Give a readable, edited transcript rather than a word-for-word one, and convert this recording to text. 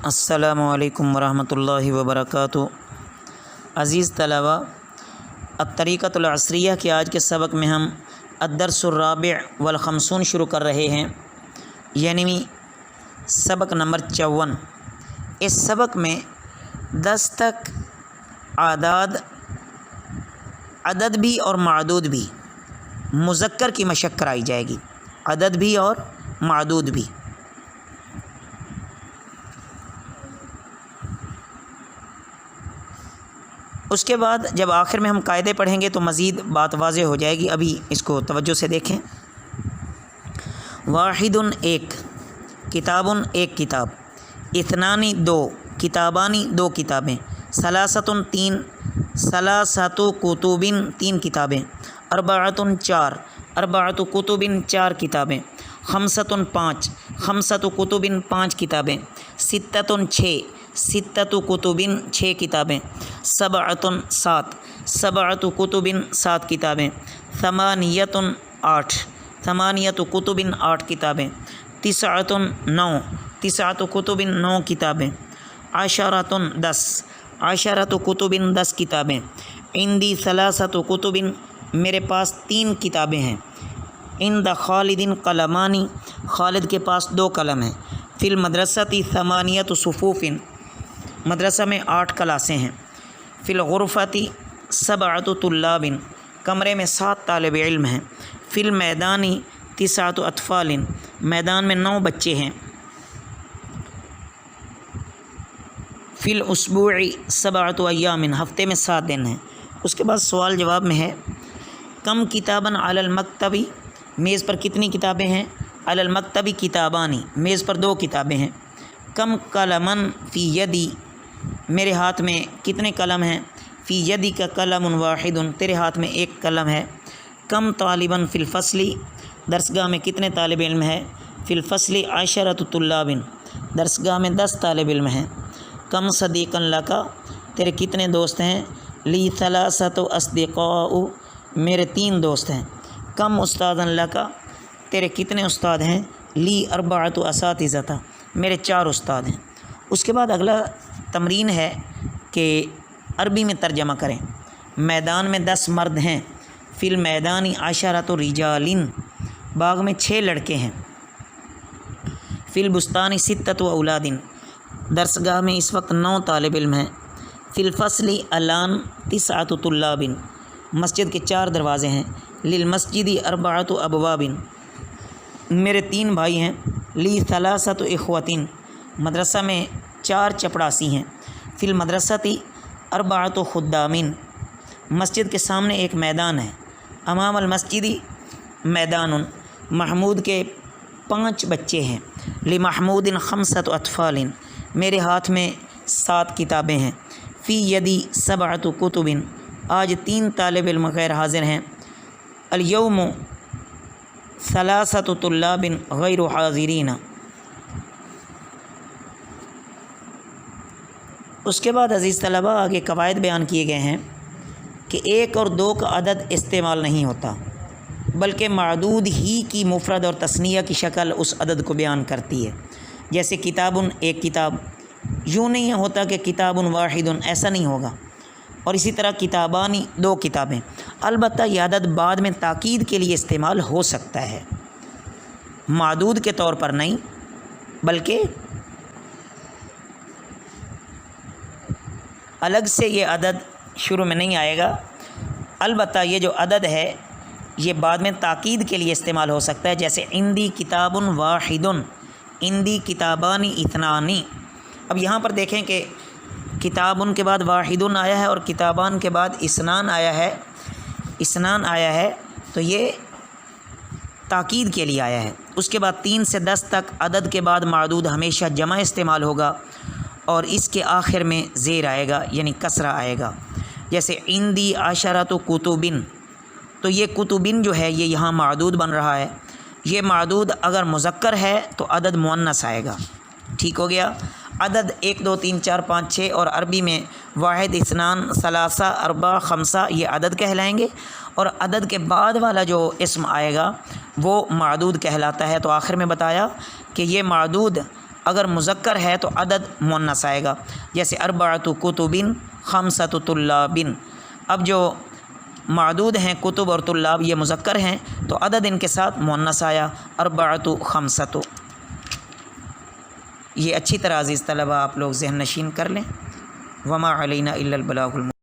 السلام علیکم ورحمۃ اللہ وبرکاتہ۔ عزیز طلبہ، الطریقۃ العصریہ کے آج کے سبق میں ہم الدرس الرابع والخمسون شروع کر رہے ہیں، یعنی سبق نمبر 54۔ اس سبق میں 10 تک عدد بھی اور معدود بھی، مذکر کی مشق کرائی جائے گی، عدد بھی اور معدود بھی۔ اس کے بعد جب آخر میں ہم قاعدے پڑھیں گے تو مزید بات واضح ہو جائے گی۔ ابھی اس کو توجہ سے دیکھیں۔ واحد ایک، کتاب ایک کتاب، اثنان دو، کتابانی دو کتابیں، ثلاثۃ تین، ثلاثۃ کتب تین کتابیں، اربعۃ چار، اربعۃ کتب چار کتابیں، خمسۃ پانچ، خمسۃ کتب پانچ کتابیں، ستۃ چھ، ستۃ کتب چھ کتابیں، سبعۃ سات، سبعۃ کتب سات کتابیں، ثمانیۃ آٹھ، ثمانیۃ کتب آٹھ کتابیں، تسعۃ نو، تسعۃ کتب نو کتابیں، عشرۃ دس، عشرۃ کتب دس کتابیں، عندی ثلاثۃ کتب میرے پاس تین کتابیں ہیں، عند خالد قلمانی خالد کے پاس دو قلم ہیں، فی المدرسۃ ثمانیۃ صفوف مدرسہ میں 8 کلاسیں ہیں، فی الغرفۃ سبعۃ طلاب کمرے میں 7 طالب علم ہیں، فی المیدان تسعۃ اطفال میدان میں 9 بچے ہیں، فی الاسبوع سبعۃ ایام ہفتے میں 7 دن ہیں۔ اس کے بعد سوال جواب میں ہے، کم کتاباً علی المکتبی میز پر کتنی کتابیں ہیں، علی المکتبی کتابانی میز پر 2 کتابیں ہیں، کم قلماً فی یدی میرے ہاتھ میں کتنے قلم ہیں، فی یدی کا قلم واحد تیرے ہاتھ میں 1 قلم ہے، کم طالباً فی الفصل درسگاہ میں کتنے طالب علم ہے، فی الفصل عشرۃ طلاب درسگاہ میں 10 طالب علم ہیں، کم صدیقاً لکا تیرے کتنے دوست ہیں، لی ثلاثۃ اصدقاء میرے 3 دوست ہیں، کم استاذاً لکا تیرے کتنے استاد ہیں، لی اربعۃ اساتذہ میرے 4 استاد ہیں۔ اس کے بعد اگلا تمرین ہے کہ عربی میں ترجمہ کریں۔ میدان میں 10 مرد ہیں، فی المیدان عشرۃ رجال باغ میں 6 لڑکے ہیں، فی البستان ستۃ اولاد درسگاہ میں اس وقت 9 طالب علم ہیں، فی الفصل الان تسعۃ طلاب مسجد کے 4 دروازے ہیں، للمسجد اربعۃ ابواب میرے 3 بھائی ہیں، لی ثلاثۃ اخوۃ مدرسہ میں 4 چپڑاسی ہیں، فی المدرسۃ اربعۃ خدام مسجد کے سامنے ایک میدان ہے، امام المسجد میدان محمود کے 5 بچے ہیں، لمحمود خمسۃ اطفال میرے ہاتھ میں 7 کتابیں ہیں، فی یدی سبعۃ کتب آج 3 طالب علم غیر حاضر ہیں، الیوم ثلاثۃ طلاب غیر حاضرین۔ اس کے بعد عزیز طلبہ آگے قواعد بیان کیے گئے ہیں کہ 1 اور 2 کا عدد استعمال نہیں ہوتا، بلکہ معدود ہی کی مفرد اور تثنیہ کی شکل اس عدد کو بیان کرتی ہے، جیسے کتاب ایک کتاب، یوں نہیں ہوتا کہ کتاب واحد، ایسا نہیں ہوگا، اور اسی طرح کتابانی 2 کتابیں۔ البتہ یہ عدد بعد میں تاکید کے لیے استعمال ہو سکتا ہے، معدود کے طور پر نہیں، بلکہ الگ سے یہ عدد شروع میں نہیں آئے گا۔ البتہ یہ جو عدد ہے یہ بعد میں تاکید کے لیے استعمال ہو سکتا ہے، جیسے عندی کتاب واحد، عندی کتابانی اثنانی۔ اب یہاں پر دیکھیں کہ کتاب کے بعد واحد آیا ہے اور کتابان کے بعد اثنان آیا ہے، اثنان آیا ہے تو یہ تاکید کے لیے آیا ہے۔ اس کے بعد 3 سے 10 تک عدد کے بعد معدود ہمیشہ جمع استعمال ہوگا، اور اس کے آخر میں زیر آئے گا یعنی کسرہ آئے گا، جیسے عندی عشرۃ کتب، تو یہ کتبن جو ہے یہ یہاں معدود بن رہا ہے، یہ معدود اگر مذکر ہے تو عدد مؤنث آئے گا۔ ٹھیک ہو گیا۔ عدد 1 2 3 4 5 6 اور عربی میں واحد، اثنان، ثلاثہ، اربع، خمسہ یہ عدد کہلائیں گے، اور عدد کے بعد والا جو اسم آئے گا وہ معدود کہلاتا ہے۔ تو آخر میں بتایا کہ یہ معدود اگر مذکر ہے تو عدد مؤنث آئے گا، جیسے اربعۃ کتب خمسۃ طلاب۔ اب جو معدود ہیں کتب اور طلاب یہ مذکر ہیں تو عدد ان کے ساتھ مؤنث آیا اربعۃ خمسۃ۔ یہ اچھی طرح عزیز طلبہ آپ لوگ ذہن نشین کر لیں۔ وما علینا الا البلاغ المبین۔